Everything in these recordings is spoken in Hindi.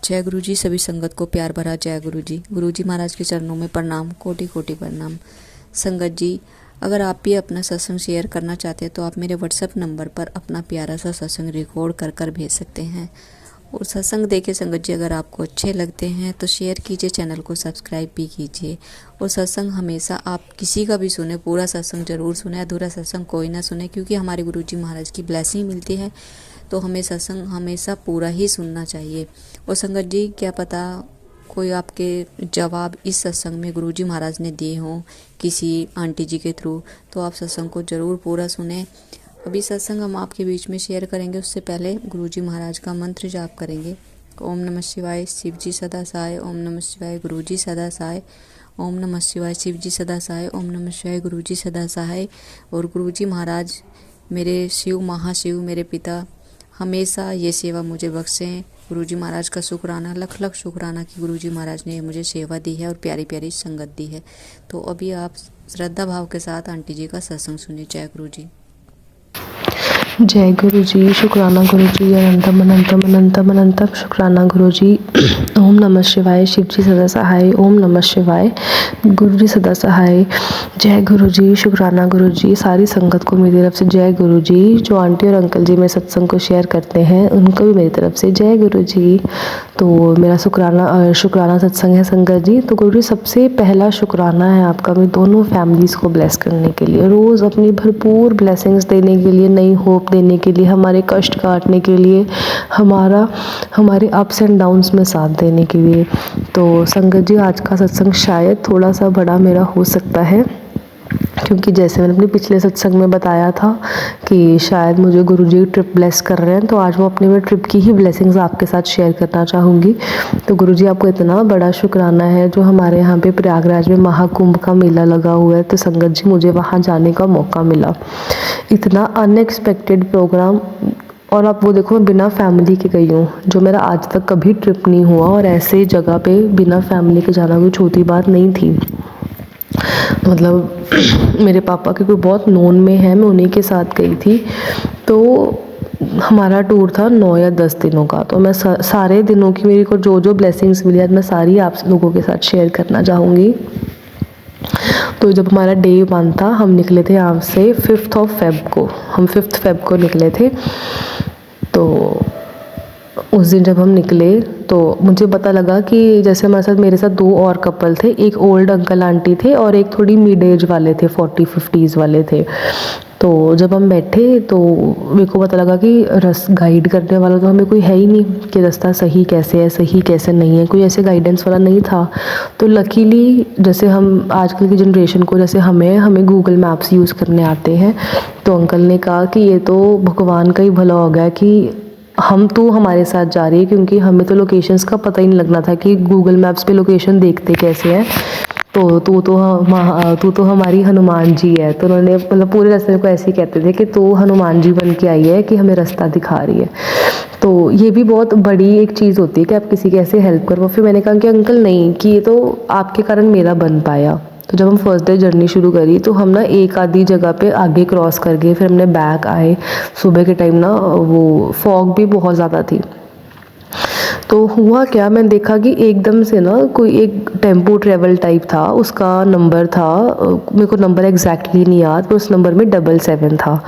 जय गुरु जी। सभी संगत को प्यार भरा जय गुरु जी। गुरु जी महाराज के चरणों में प्रणाम, कोटि कोटि प्रणाम। संगत जी, अगर आप भी अपना सत्संग शेयर करना चाहते हैं तो आप मेरे व्हाट्सएप नंबर पर अपना प्यारा सा सत्संग रिकॉर्ड कर भेज सकते हैं। और सत्संग देखे संगत जी, अगर आपको अच्छे लगते हैं तो शेयर कीजिए, चैनल को सब्सक्राइब भी कीजिए। और सत्संग हमेशा आप किसी का भी सुने, पूरा सत्संग जरूर सुने, अधूरा सत्संग कोई ना सुने, क्योंकि हमारे गुरु जी महाराज की ब्लेसिंग मिलती है। तो हमें सत्संग हमेशा पूरा ही सुनना चाहिए। और संगत जी, क्या पता कोई आपके जवाब इस सत्संग में गुरुजी महाराज ने दिए हों किसी आंटी जी के थ्रू, तो आप सत्संग को ज़रूर पूरा सुने। अभी सत्संग हम आपके बीच में शेयर करेंगे, उससे पहले गुरुजी महाराज का मंत्र जाप करेंगे। ओम नमः शिवाय, शिव जी सदा सहाय। ओम नमः शिवाय, गुरुजी सदा सहाय। ओम नमः शिवाय, शिव जी सदा सहाय। ओम नमः शिवाय, गुरुजी सदा सहाय। और गुरुजी महाराज मेरे शिव, महाशिव, मेरे पिता, हमेशा ये सेवा मुझे बख्शें। गुरुजी महाराज का शुक्राना, लख लख शुक्राना कि गुरुजी महाराज ने मुझे सेवा दी है और प्यारी प्यारी संगत दी है। तो अभी आप श्रद्धा भाव के साथ आंटी जी का सत्संग सुनिए। जय गुरु जी। जय गुरु जी। शुक्राना गुरु जी, अनंतम अनंतम अनंतम अनंतम शुक्राना गुरु जी। ओम नमः शिवाय, शिव जी सदा सहाय। ओम नमः शिवाय, गुरु जी सदा सहाय। जय गुरु जी। शुक्राना गुरु जी। सारी संगत को मेरी तरफ से जय गुरु जी। जो आंटी और अंकल जी मेरे सत्संग को शेयर करते हैं उनको भी मेरी तरफ से जय गुरु जी। तो मेरा शुक्राना सत्संग है संगत जी। तो गुरु जी, सबसे पहला शुक्राना है आपका मेरी दोनों फैमिलीज़ को ब्लेस करने के लिए, रोज़ अपनी भरपूर ब्लेसिंग्स देने के लिए, नई होप देने के लिए, हमारे कष्ट काटने के लिए, हमारे अप्स एंड डाउन्स में साथ देने के लिए। तो संगत जी, आज का सत्संग शायद थोड़ा सा बड़ा मेरा हो सकता है, क्योंकि जैसे मैंने अपने पिछले सत्संग में बताया था कि शायद मुझे गुरुजी ट्रिप ब्लेस कर रहे हैं, तो आज वो अपनी मैं ट्रिप की ही ब्लेसिंग्स आपके साथ शेयर करना चाहूँगी। तो गुरुजी, आपको इतना बड़ा शुक्राना है जो हमारे यहाँ पे प्रयागराज में महाकुंभ का मेला लगा हुआ है। तो संगत जी, मुझे वहाँ जाने का मौका मिला, इतना अनएक्सपेक्टेड प्रोग्राम। और आप वो देखो, मैं बिना फैमिली के गई हूँ, जो मेरा आज तक कभी ट्रिप नहीं हुआ, और ऐसे जगह पे बिना फैमिली के जाना कोई छोटी बात नहीं थी। मतलब मेरे पापा के कोई बहुत नोन में है, मैं उन्हीं के साथ गई थी। तो हमारा टूर था 9 या 10 दिनों का। तो मैं सारे दिनों की मेरे को जो जो ब्लेसिंग्स मिली आज मैं सारी आप लोगों के साथ शेयर करना चाहूँगी। तो जब हमारा डे 1 था, हम निकले थे यहाँ से 5 फ़ेब को, हम 5 फ़ेब को निकले थे। तो उस दिन जब हम निकले तो मुझे पता लगा कि जैसे मेरे साथ 2 और कपल थे, एक ओल्ड अंकल आंटी थे और एक थोड़ी मिड एज वाले थे, 40-50s वाले थे। तो जब हम बैठे तो मेरे को पता लगा कि गाइड करने वाला तो हमें कोई है ही नहीं, कि रास्ता सही कैसे है, सही कैसे नहीं है, कोई ऐसे गाइडेंस वाला नहीं था। तो लकीली, जैसे हम आजकल की जनरेशन को, जैसे हमें गूगल मैप्स यूज़ करने आते हैं, तो अंकल ने कहा कि ये तो भगवान का ही भला हो गया कि हम तो हमारे साथ जा रही है, क्योंकि हमें तो लोकेशंस का पता ही नहीं लगना था कि गूगल मैप्स पे लोकेशन देखते कैसे हैं। तो तू तो हमारी हनुमान जी है। तो उन्होंने मतलब पूरे रास्ते को ऐसे ही कहते थे कि तू हनुमान जी बन के आई है कि हमें रास्ता दिखा रही है। तो ये भी बहुत बड़ी एक चीज़ होती है कि आप किसी की ऐसे हेल्प करो। फिर मैंने कहा कि अंकल नहीं, कि ये तो आपके कारण मेरा बन पाया। तो जब हम फर्स्ट डे जर्नी शुरू करी तो हम ना एक आधी जगह पे आगे क्रॉस कर गए, फिर हमने बैक आए। सुबह के टाइम ना वो फॉग भी बहुत ज़्यादा थी। तो हुआ क्या, मैंने देखा कि एकदम से ना कोई एक टेम्पो ट्रेवल टाइप था, उसका नंबर था, मेरे को नंबर एग्जैक्टली नहीं याद, पर उस नंबर में 77 था।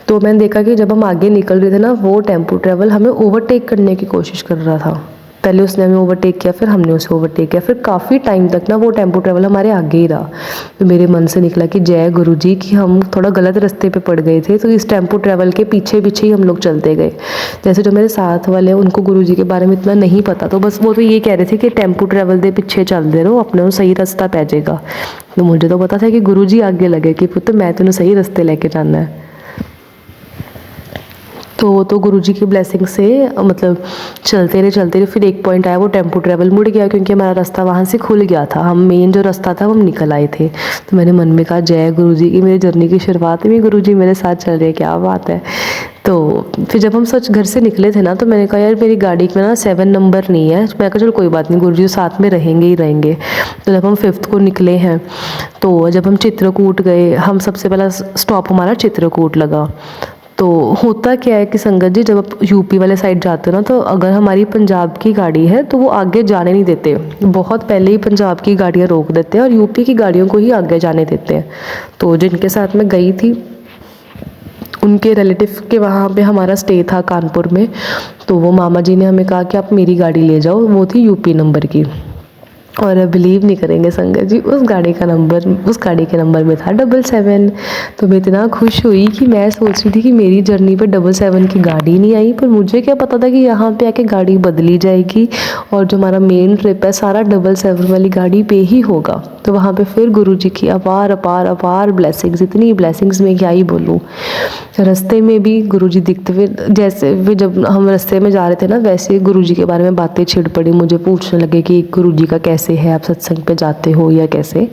तो मैंने देखा कि जब हम आगे निकल रहे थे ना, वो टेम्पो ट्रेवल हमें ओवरटेक करने की कोशिश कर रहा था। पहले उसने हमें ओवरटेक किया, फिर हमने उसे ओवरटेक किया, फिर काफ़ी टाइम तक ना वो टेम्पो ट्रेवल हमारे आगे ही रहा। तो मेरे मन से निकला कि जय गुरु जी, कि हम थोड़ा गलत रास्ते पे पड़ गए थे, तो इस टेम्पो ट्रेवल के पीछे पीछे ही हम लोग चलते गए। जैसे जो मेरे साथ वाले हैं उनको गुरु जी के बारे में इतना नहीं पता, तो बस वो तो ये कह रहे थे कि टेम्पो ट्रेवल के पीछे चलते रहो, अपने सही रास्ता पै जाएगा। तो मुझे तो पता था कि गुरु जी आगे लगे कि पुत्र मैं तेन सही रास्ते लेके जाना है। तो गुरुजी की ब्लेसिंग से मतलब चलते रहे, फिर एक पॉइंट आया, वो टेम्पो ट्रेवल मुड़ गया, क्योंकि हमारा रास्ता वहाँ से खुल गया था। हम मेन जो रास्ता था वो हम निकल आए थे। तो मैंने मन में कहा जय गुरुजी की, मेरी जर्नी की शुरुआत में गुरुजी मेरे साथ चल रहे हैं, क्या बात है। तो फिर जब हम सच घर से निकले थे ना, तो मैंने कहा यार मेरी गाड़ी में ना 7 नंबर नहीं है। मैं कहा चलो कोई बात नहीं, गुरुजी साथ में रहेंगे ही रहेंगे। तो जब हम 5th को निकले हैं, तो जब हम चित्रकूट गए, हम सबसे पहला स्टॉप हमारा चित्रकूट लगा। तो होता क्या है कि संगत जी, जब आप यूपी वाले साइड जाते हो ना, तो अगर हमारी पंजाब की गाड़ी है तो वो आगे जाने नहीं देते, बहुत पहले ही पंजाब की गाड़ियाँ रोक देते हैं और यूपी की गाड़ियों को ही आगे जाने देते हैं। तो जिनके साथ मैं गई थी उनके रिलेटिव के वहाँ पे हमारा स्टे था कानपुर में, तो वो मामा जी ने हमें कहा कि आप मेरी गाड़ी ले जाओ, वो थी यूपी नंबर की। और बिलीव नहीं करेंगे संगत जी, उस गाड़ी के नंबर में था 77। तो मैं इतना खुश हुई कि मैं सोच रही थी कि मेरी जर्नी पे 77 की गाड़ी नहीं आई, पर मुझे क्या पता था कि यहाँ पे आके गाड़ी बदली जाएगी और जो हमारा मेन ट्रिप है सारा 77 वाली गाड़ी पे ही होगा। तो वहाँ पे फिर गुरुजी की अपार अपार अपार ब्लेसिंग्स, इतनी ब्लेसिंग्स में क्या ही बोलूँ। रास्ते में भी गुरुजी दिखते हुए, जैसे भी जब हम रास्ते में जा रहे थे ना, वैसे गुरुजी के बारे में बातें छिड़ पड़ी, मुझे पूछने लगे कि गुरुजी का कैसे है, आप सत्संग पे जाते हो या कैसे।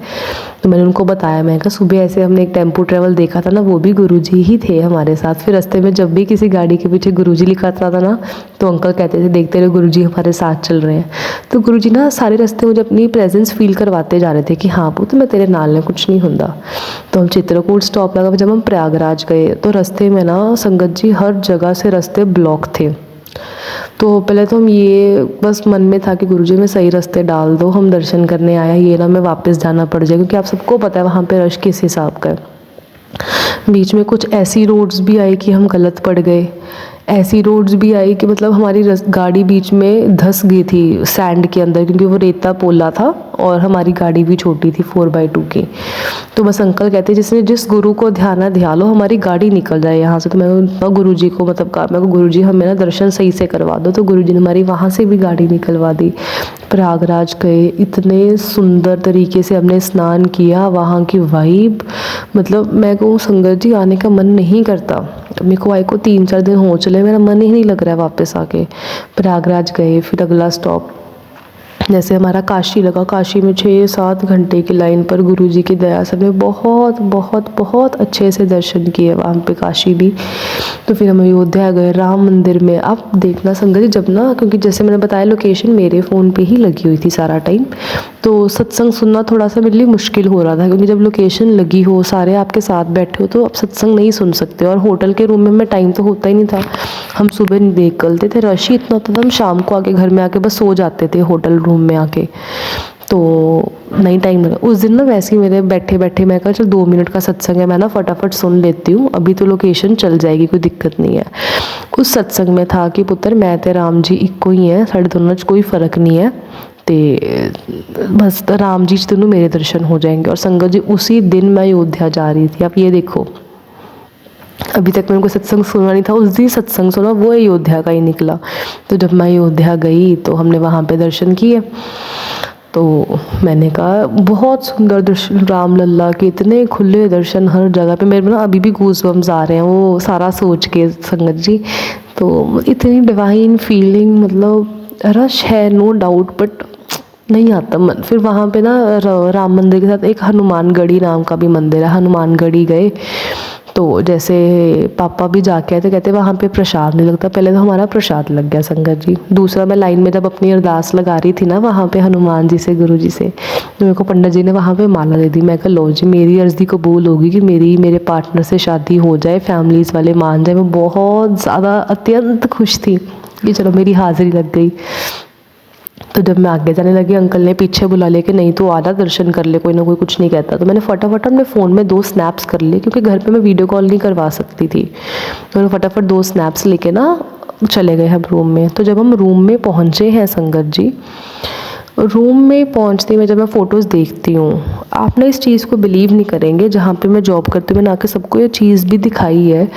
तो मैंने उनको बताया, मैं कहा सुबह ऐसे हमने एक टेम्पो ट्रैवल देखा था ना, वो भी गुरुजी ही थे हमारे साथ। फिर रास्ते में जब भी किसी गाड़ी के पीछे गुरुजी लिखा था ना, तो अंकल कहते थे देखते रहे गुरुजी हमारे साथ चल रहे हैं। तो गुरुजी ना सारे रास्ते मुझे अपनी प्रेजेंस फील करवाते जा रहे थे कि हाँ पुत्र मैं तेरे नाल है, कुछ नहीं होता। तो हम चित्रकूट स्टॉप लगा, जब हम प्रयागराज गए तो रास्ते में ना संगत जी हर जगह से रास्ते ब्लॉक थे। तो पहले तो हम ये बस मन में था कि गुरुजी में सही रास्ते डाल दो, हम दर्शन करने आया, ये ना मैं वापस जाना पड़ जाए, क्योंकि आप सबको पता है वहाँ पे रश किस हिसाब का है। बीच में कुछ ऐसी रोड्स भी आई कि हम गलत पड़ गए, ऐसी रोड्स भी आई कि मतलब हमारी गाड़ी बीच में धंस गई थी सैंड के अंदर, क्योंकि वो रेता पोला था और हमारी गाड़ी भी छोटी थी 4x2 की। तो बस अंकल कहते जिस गुरु को ध्यान लो हमारी गाड़ी निकल जाए यहाँ से। तो मैं गुरुजी को मतलब कहा, मैं गुरुजी हम मेरा दर्शन सही से करवा दो। तो गुरुजी ने हमारी वहाँ से भी गाड़ी निकलवा दी। प्रयागराज गए, इतने सुंदर तरीके से हमने स्नान किया, वहाँ की वाइब, मतलब मैं कहूँ संगत जी आने का मन नहीं करता। मेरे को आए को 3-4 दिन हो चले, मेरा मन ही नहीं लग रहा है वापस आके। प्रयागराज गए, फिर अगला स्टॉप जैसे हमारा काशी लगा, काशी में 6-7 घंटे की लाइन पर गुरुजी की दया से हमने बहुत बहुत बहुत अच्छे से दर्शन किए वहाँ पे काशी भी। तो फिर हम अयोध्या गए, राम मंदिर में। आप देखना संगत जी, जब ना, क्योंकि जैसे मैंने बताया लोकेशन मेरे फ़ोन पे ही लगी हुई थी सारा टाइम, तो सत्संग सुनना थोड़ा सा मेरे लिए मुश्किल हो रहा था, क्योंकि जब लोकेशन लगी हो, सारे आपके साथ बैठे हो, तो आप सत्संग नहीं सुन सकते। और होटल के रूम में हमें टाइम तो होता ही नहीं था, हम सुबह निकलते थे, रश ही इतना होता था, हम शाम को आके घर में आके बस सो जाते थे होटल रूम में आके, तो नहीं टाइम लगा। उस दिन ना वैसे ही मेरे बैठे बैठे मैं कहा चल 2 मिनट का सत्संग है, मैं ना फटाफट सुन लेती हूँ, अभी तो लोकेशन चल जाएगी, कोई दिक्कत नहीं है। उस सत्संग में था कि पुत्र मैं ते राम जी इक्को ही है, साढ़े दोनों कोई फ़र्क नहीं है, ते बस राम जी तेनों मेरे दर्शन हो जाएंगे। और संगत जी उसी दिन मैं अयोध्या जा रही थी। आप ये देखो, अभी तक मैंने कोई सत्संग सुना नहीं था, उस दिन सत्संग सुना, वो अयोध्या का ही निकला। तो जब मैं अयोध्या गई तो हमने वहाँ पे दर्शन किए। तो मैंने कहा बहुत सुंदर दर्शन, राम लल्ला के इतने खुले दर्शन हर जगह पे, मेरे ना अभी भी गूज़बम्स आ रहे हैं वो सारा सोच के संगत जी। तो इतनी डिवाइन फीलिंग, मतलब रश है नो डाउट, बट नहीं आता मन। फिर वहाँ पे ना राम मंदिर के साथ एक हनुमानगढ़ी नाम का भी मंदिर है, हनुमानगढ़ी गए। तो जैसे पापा भी जाके आए तो कहते वहाँ पे प्रसाद नहीं लगता, पहले तो हमारा प्रसाद लग गया संगत जी। दूसरा, मैं लाइन में जब अपनी अरदास लगा रही थी ना वहाँ पे हनुमान जी से, गुरु जी से, तो मेरे को पंडित जी ने वहाँ पे माला दे दी। मैं कहा लो जी मेरी अर्जी कबूल होगी कि मेरे पार्टनर से शादी हो जाए, फैमिलीज़ वाले मान जाए। मैं बहुत ज़्यादा अत्यंत खुश थी कि चलो मेरी हाज़िरी लग गई। तो जब मैं आगे जाने लगी, अंकल ने पीछे बुला लिया कि नहीं तो आधा दर्शन कर ले, कोई ना कोई कुछ नहीं कहता। तो मैंने फटाफट अपने फ़ोन में 2 स्नैप्स कर लिए, क्योंकि घर पे मैं वीडियो कॉल नहीं करवा सकती थी। तो मैंने फटाफट 2 स्नैप्स लेके ना चले गए हम रूम में। तो जब हम रूम में पहुँचे हैं संगत जी, रूम में पहुँचते में जब मैं फ़ोटोज़ देखती हूँ, आप ना इस चीज़ को बिलीव नहीं करेंगे, जहाँ पे मैं जॉब करती हूँ मैंने आके सबको ये चीज़ भी दिखाई है।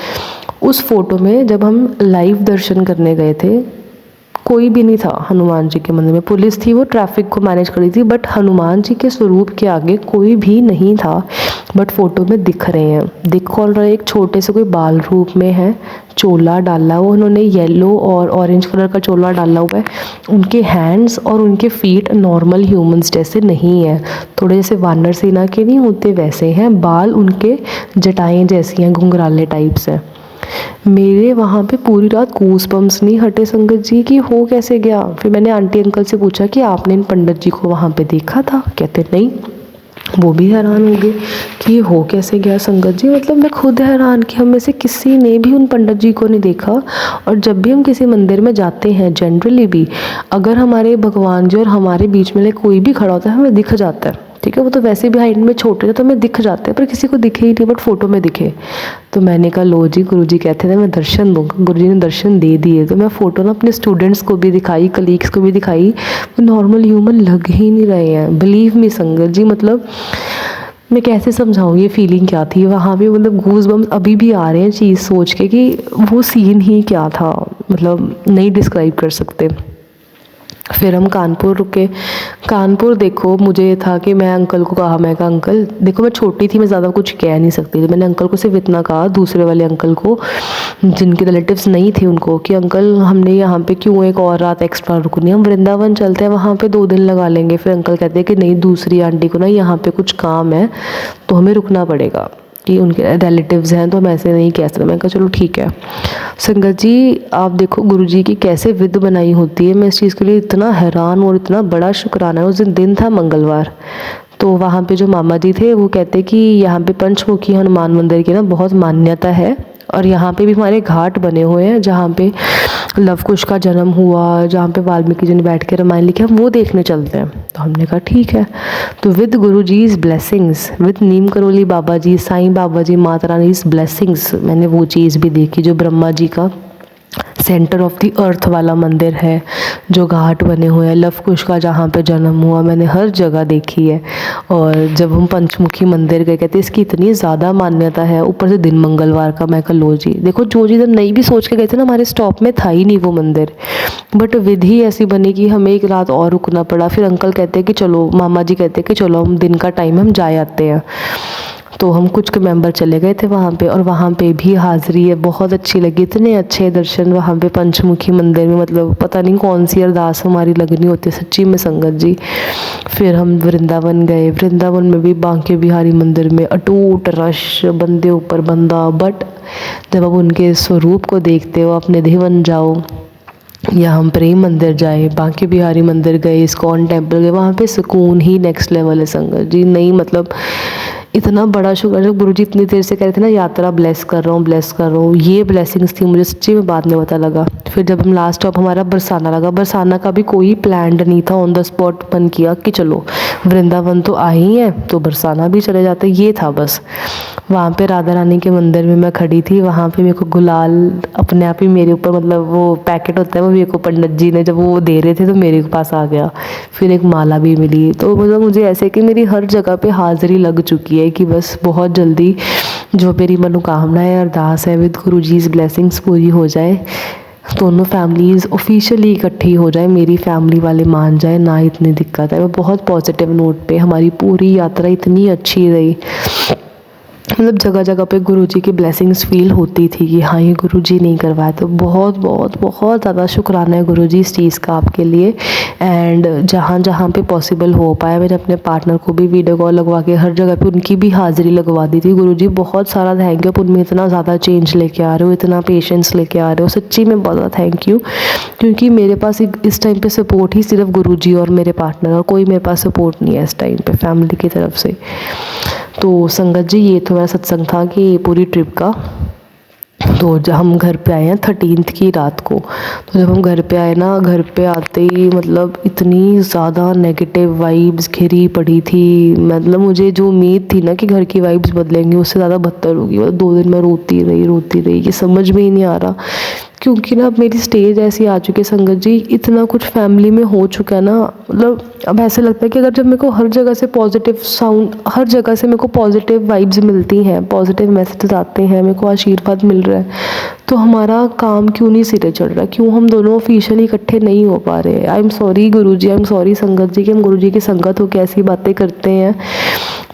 उस फ़ोटो में जब हम लाइव दर्शन करने गए थे, कोई भी नहीं था हनुमान जी के मंदिर में। पुलिस थी, वो ट्रैफिक को मैनेज कर रही थी, बट हनुमान जी के स्वरूप के आगे कोई भी नहीं था। बट फोटो में दिख रहे हैं, दिख कौन रहे, एक छोटे से कोई बाल रूप में है, चोला डाला हुआ उन्होंने, येलो और ऑरेंज कलर का चोला डाला हुआ है। उनके हैंड्स और उनके फीट नॉर्मल ह्यूमंस जैसे नहीं है, थोड़े जैसे वानर सेना के नहीं होते वैसे हैं। बाल उनके जटाएं जैसी हैं, घुंघराले टाइप्स हैं। मेरे वहाँ पे पूरी रात गूज़बम्स नहीं हटे संगत जी कि हो कैसे गया। फिर मैंने आंटी अंकल से पूछा कि आपने इन पंडित जी को वहाँ पे देखा था? कहते नहीं, वो भी हैरान हो गए कि ये हो कैसे गया संगत जी। मतलब मैं खुद हैरान कि हम में से किसी ने भी उन पंडित जी को नहीं देखा। और जब भी हम किसी मंदिर में जाते हैं जनरली भी, अगर हमारे भगवान जी और हमारे बीच में कोई भी खड़ा होता है हमें दिख जाता है, ठीक है। वो तो वैसे भी हाइट में छोटे थे तो हमें दिख जाते हैं, पर किसी को दिखे ही नहीं, बट फोटो में दिखे। तो मैंने कहा लो जी, गुरु जी कहते थे मैं दर्शन दूंगा, गुरु जी ने दर्शन दे दिए। तो मैं फ़ोटो ना अपने स्टूडेंट्स को भी दिखाई, कलीग्स को भी दिखाई, वो नॉर्मल ह्यूमन लग ही नहीं रहे हैं। बिलीव मी संगत जी, मतलब मैं कैसे समझाऊँ ये फीलिंग क्या थी वहाँ पे। मतलब गूज बम्स अभी भी आ रहे हैं चीज़ सोच के कि वो सीन ही क्या था, मतलब नहीं डिस्क्राइब कर सकते। फिर हम कानपुर रुके। कानपुर देखो, मुझे था कि मैं अंकल को कहा, मैं कहा अंकल देखो, मैं छोटी थी, मैं ज़्यादा कुछ कह नहीं सकती थी। मैंने अंकल को सिर्फ इतना कहा, दूसरे वाले अंकल को जिनके रिलेटिव्स नहीं थे उनको, कि अंकल हमने यहाँ पे क्यों एक और रात एक्स्ट्रा रुकनी है, हम वृंदावन चलते हैं, वहाँ पे 2 दिन लगा लेंगे। फिर अंकल कहते हैं कि नहीं, दूसरी आंटी को ना यहाँ पे कुछ काम है तो हमें रुकना पड़ेगा, कि उनके रिलेटिव्स हैं तो हम ऐसे नहीं कह सकते। मैं कहा चलो ठीक है। संगत जी आप देखो गुरुजी की कैसे विध बनाई होती है, मैं इस चीज़ के लिए इतना हैरान और इतना बड़ा शुक्राना है। उस दिन था मंगलवार, तो वहाँ पे जो मामा जी थे वो कहते कि यहाँ पे पंचमुखी हनुमान मंदिर की ना बहुत मान्यता है, और यहाँ पे भी हमारे घाट बने हुए हैं जहाँ पे लव कुश का जन्म हुआ, जहाँ पे वाल्मीकि जी ने बैठ के रामायण लिखे, हम वो देखने चलते हैं। तो हमने कहा ठीक है। तो with Guru जीज blessings, with Neem Karoli Baba ji, Sai Baba ji, Mata Rani blessings, मैंने वो चीज़ भी देखी जो ब्रह्मा जी का सेंटर ऑफ द अर्थ वाला मंदिर है, जो घाट बने हुए हैं, लव कुश का जहाँ पे जन्म हुआ, मैंने हर जगह देखी है। और जब हम पंचमुखी मंदिर गए, कहते इसकी इतनी ज़्यादा मान्यता है, ऊपर से दिन मंगलवार का। मैं कहा लो जी, देखो जो चीज़ हम नहीं भी सोच के गए थे ना, हमारे स्टॉप में था ही नहीं वो मंदिर, बट विधि ऐसी बनी कि हमें एक रात और रुकना पड़ा। फिर अंकल कहते हैं कि चलो, मामा जी कहते हैं कि चलो हम दिन का टाइम हम जा आते हैं। तो हम कुछ के मेंबर चले गए थे वहाँ पे, और वहाँ पे भी हाज़िरी है बहुत अच्छी लगी। इतने अच्छे दर्शन वहाँ पे पंचमुखी मंदिर में, मतलब पता नहीं कौन सी अरदास हमारी लगनी होती है सच्ची में संगत जी। फिर हम वृंदावन गए। वृंदावन में भी बांके बिहारी मंदिर में अटूट रश, बंदे ऊपर बंदा, बट जब आप उनके स्वरूप को देखते हो, आप निधि बन जाओ, या हम प्रेम मंदिर जाए, बांके बिहारी मंदिर गए, इस्कॉन टेम्पल गए, वहाँ पे सुकून ही नेक्स्ट लेवल है संगत जी। नहीं मतलब इतना बड़ा शुक्र है, गुरु जी इतनी देर से कह रहे थे ना यात्रा ब्लेस कर रहा हूँ, ब्लेस कर रहा हूँ, ये ब्लेसिंग्स थी मुझे सच्ची में बाद में पता लगा। फिर जब हम लास्ट स्टॉप हमारा बरसाना लगा, बरसाना का भी कोई प्लान्ड नहीं था, ऑन द स्पॉट बन किया कि चलो वृंदावन तो आ ही है तो बरसाना भी चले जाते, ये था बस। वहाँ पे राधा रानी के मंदिर में मैं खड़ी थी, वहाँ पे मेरे को गुलाल अपने आप ही मेरे ऊपर, मतलब वो पैकेट होता है वो मेरे को पंडित जी ने जब वो दे रहे थे तो मेरे पास आ गया। फिर एक माला भी मिली। तो मतलब मुझे ऐसे कि मेरी हर जगह पे हाज़िरी लग चुकी है कि बस बहुत जल्दी जो मेरी मनोकामना है, अरदास है, विद गुरु जीज़ ब्लेसिंग्स पूरी हो जाए, दोनों फैमिलीज़ ऑफिशियली इकट्ठी हो जाए, मेरी फैमिली वाले मान जाए, ना इतनी दिक्कत है। मैं बहुत पॉजिटिव नोट पे, हमारी पूरी यात्रा इतनी अच्छी रही, मतलब जगह जगह पे गुरुजी की ब्लेसिंग्स फील होती थी कि हाँ ये गुरुजी नहीं करवाया। तो बहुत बहुत बहुत ज़्यादा शुक्राना है गुरुजी इस चीज़ का आपके लिए। एंड जहाँ जहाँ पे पॉसिबल हो पाया, मैंने अपने पार्टनर को भी वीडियो कॉल लगवा के हर जगह पे उनकी भी हाज़िरी लगवा दी थी। गुरुजी बहुत सारा थैंक यू, आप उनमें इतना ज़्यादा चेंज लेके आ रहे हो, इतना पेशेंस लेके आ रहे हो, सच्ची में बहुत ज़्यादा थैंक यू। क्योंकि मेरे पास इस टाइम पे सपोर्ट ही सिर्फ गुरुजी और मेरे पार्टनर, और कोई मेरे पास सपोर्ट नहीं है इस टाइम पे फैमिली की तरफ से। तो संगत जी ये तो मेरा सत्संग था कि पूरी ट्रिप का। तो जब हम घर पे आए हैं 13th की रात को, तो जब हम घर पे आए ना, घर पे आते ही मतलब इतनी ज़्यादा नेगेटिव वाइब्स घिरी पड़ी थी। मतलब मुझे जो उम्मीद थी ना कि घर की वाइब्स बदलेंगी, उससे ज़्यादा बदतर होगी। मतलब 2 दिन मैं रोती रही, ये समझ में ही नहीं आ रहा। क्योंकि ना अब मेरी स्टेज ऐसी आ चुकी है संगत जी, इतना कुछ फैमिली में हो चुका है ना, मतलब अब ऐसे लगता है कि अगर जब मेरे को हर जगह से पॉजिटिव साउंड, हर जगह से मेरे को पॉजिटिव वाइब्स मिलती हैं, पॉजिटिव मैसेजेस आते हैं, मेरे को आशीर्वाद मिल रहा है, तो हमारा काम क्यों नहीं सिरे चढ़ रहा, क्यों हम दोनों ऑफिशियली इकट्ठे नहीं हो पा रहे। I am sorry Guruji, I am sorry संगत जी कि हम गुरुजी की संगत होकर ऐसी बातें करते हैं।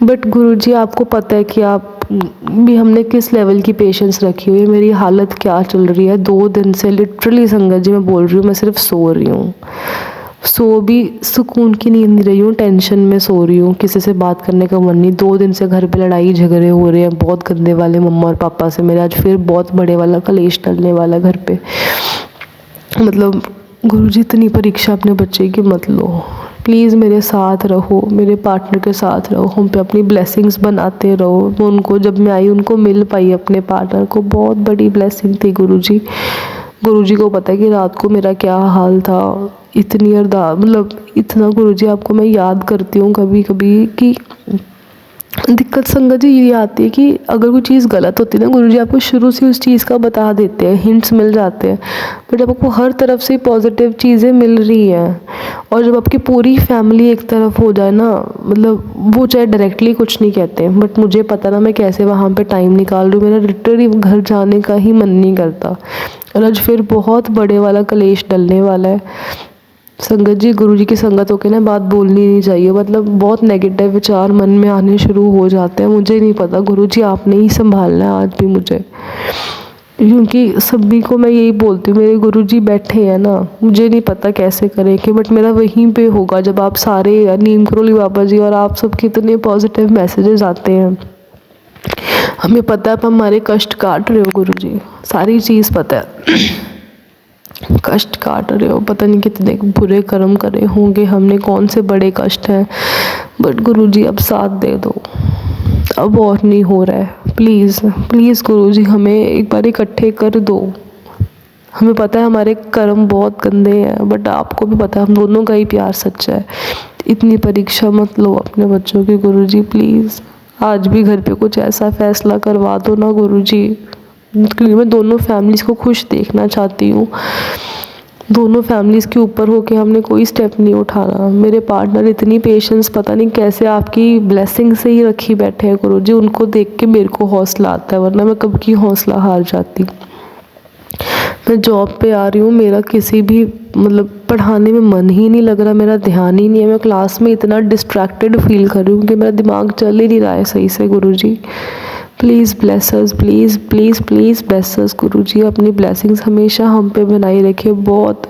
बट गुरुजी आपको पता है कि आप भी हमने किस लेवल की पेशेंस रखी हुई है, मेरी हालत क्या चल रही है। 2 दिन से लिटरली संगत जी मैं बोल रही हूँ, मैं सिर्फ सो रही हूँ, सो भी सुकून की नींद नहीं रही हूँ, टेंशन में सो रही हूँ, किसी से बात करने का मन नहीं। 2 दिन से घर पे लड़ाई झगड़े हो रहे हैं बहुत गंदे वाले मम्मा और पापा से मेरे, आज फिर बहुत बड़े वाला कलेश टलने वाला घर पे। मतलब गुरुजी इतनी परीक्षा अपने बच्चे की मत लो, प्लीज़ मेरे साथ रहो, मेरे पार्टनर के साथ रहो, हम पे अपनी ब्लेसिंग्स बनाते रहो। मैं उनको जब मैं आई उनको मिल पाई अपने पार्टनर को, बहुत बड़ी ब्लेसिंग थी गुरुजी। गुरुजी को पता है कि रात को मेरा क्या हाल था, इतनी मतलब इतना गुरुजी आपको मैं याद करती हूँ कभी कभी कि दिक्कत संगत जी ये आती है कि अगर कोई चीज़ गलत होती है ना, गुरुजी आपको शुरू से उस चीज़ का बता देते हैं, हिंट्स मिल जाते हैं। बट जब आपको हर तरफ से पॉजिटिव चीज़ें मिल रही हैं और जब आपकी पूरी फैमिली एक तरफ हो जाए ना, मतलब वो चाहे डायरेक्टली कुछ नहीं कहते, बट मुझे पता ना मैं कैसे वहाँ पे टाइम निकाल रही हूँ, मेरा लिटरली घर जाने का ही मन नहीं करता। और आज फिर बहुत बड़े वाला कलेश डलने वाला है। संगत जी, गुरुजी की संगत होकर ना बात बोलनी नहीं चाहिए, मतलब बहुत नेगेटिव विचार मन में आने शुरू हो जाते हैं। मुझे नहीं पता गुरुजी, आपने ही संभालना है आज भी मुझे, क्योंकि सभी को मैं यही बोलती हूँ, मेरे गुरुजी बैठे हैं ना, मुझे नहीं पता कैसे करेंगे, बट मेरा वहीं पे होगा जब आप सारे नीम करोली बाबा जी और आप सब कितने पॉजिटिव मैसेजेस आते हैं। हमें पता है आप हमारे कष्ट काट रहे हो गुरुजी, सारी चीज़ पता है, कष्ट काट रहे हो, पता नहीं कितने बुरे कर्म करे होंगे हमने, कौन से बड़े कष्ट हैं, बट गुरुजी अब साथ दे दो, अब और नहीं हो रहा है, प्लीज़ प्लीज़ गुरुजी हमें एक बार इकट्ठे कर दो। हमें पता है हमारे कर्म बहुत गंदे हैं, बट आपको भी पता है हम दोनों का ही प्यार सच्चा है। इतनी परीक्षा मत लो अपने बच्चों की गुरुजी, प्लीज़ आज भी घर पे कुछ ऐसा फैसला करवा दो ना गुरुजी, क्योंकि मैं दोनों फैमिलीज़ को खुश देखना चाहती हूँ। दोनों फैमिलीज़ के ऊपर होके हमने कोई स्टेप नहीं उठाना। मेरे पार्टनर इतनी पेशेंस पता नहीं कैसे आपकी ब्लेसिंग से ही रखी बैठे हैं गुरुजी, उनको देख के मेरे को हौसला आता है, वरना मैं कब की हौसला हार जाती। मैं जॉब पे आ रही हूँ, मेरा किसी भी मतलब पढ़ाने में मन ही नहीं लग रहा, मेरा ध्यान ही नहीं है, मैं क्लास में इतना डिस्ट्रैक्टेड फील कर रही हूँ कि मेरा दिमाग चल ही नहीं रहा है सही से Guruji. Please bless us, please please please bless us Guruji, अपनी ब्लेसिंग्स हमेशा हम पे बनाए रखिए। बहुत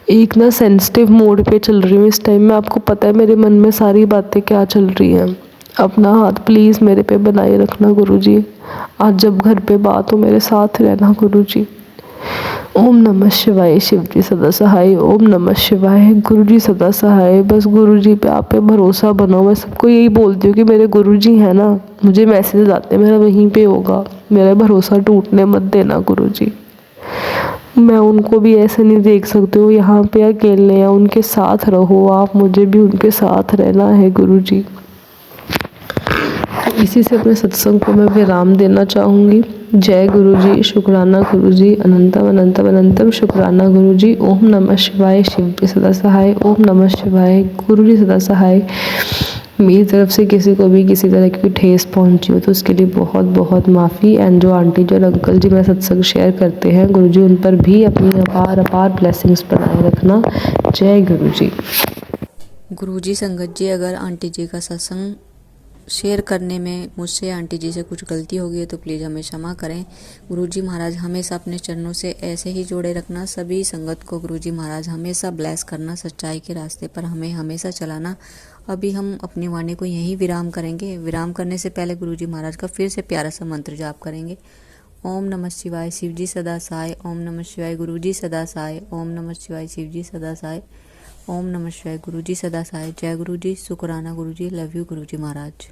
एक ना सेंसिटिव मोड पे चल रही हूँ इस टाइम में, आपको पता है मेरे मन में सारी बातें क्या चल रही हैं। अपना हाथ प्लीज़ मेरे पे बनाए रखना गुरुजी, आज जब घर पे बात हो मेरे साथ रहना गुरुजी। ओम नमः शिवाय, शिव जी सदा सहाय। ओम नमः शिवाय, गुरु जी सदा सहाय। बस गुरु जी पे आप पे भरोसा बनाओ। मैं सबको यही बोलती हूँ कि मेरे गुरु जी हैं ना, मुझे मैसेज आते हैं, मेरा वहीं पे होगा, मेरा भरोसा टूटने मत देना गुरु जी। मैं उनको भी ऐसे नहीं देख सकती हूँ यहाँ पे अकेले हैं, उनके साथ रहो आप, मुझे भी उनके साथ रहना है गुरु जी। तो इसी से अपने सत्संग को मैं विराम देना चाहूँगी। जय गुरु जी, शुक्राना गुरु जी, अनंतम अनंतम अनंतम शुक्राना गुरु जी। ओम नमः शिवाय, शिव जी सदा सहाय। ओम नमः शिवाय, गुरु जी सदा सहाय। मेरी तरफ से किसी को भी किसी तरह की ठेस पहुंची हो तो उसके लिए बहुत बहुत माफ़ी। एंड जो आंटी जो अंकल जी मेरा सत्संग शेयर करते हैं गुरु जी, उन पर भी अपनी अपार अपार ब्लेसिंग्स बनाए रखना। जय गुरु जी। गुरुजी संगत जी, अगर आंटी जी का सत्संग शेयर करने में मुझसे आंटी जी से कुछ गलती होगी है तो प्लीज़ हमें क्षमा करें। गुरुजी महाराज हमेशा अपने चरणों से ऐसे ही जोड़े रखना। सभी संगत को गुरुजी महाराज हमेशा ब्लेस करना, सच्चाई के रास्ते पर हमें हमेशा चलाना। अभी हम अपनी वाणी को यहीं विराम करेंगे। विराम करने से पहले गुरुजी महाराज का फिर से प्यारा सा मंत्र जाप करेंगे। ओम नमः शिवाय, शिव जी सदा सहाय। ओम नमः शिवाय, गुरु जी सदा सहाय। ओम नमः शिवाय, शिव जी सदा सहाय। ओम नमः शिवाय, गुरु जी सदा सहाय। जय गुरु जी, शुक्राना गुरु जी, love you Guru ji Maharaj.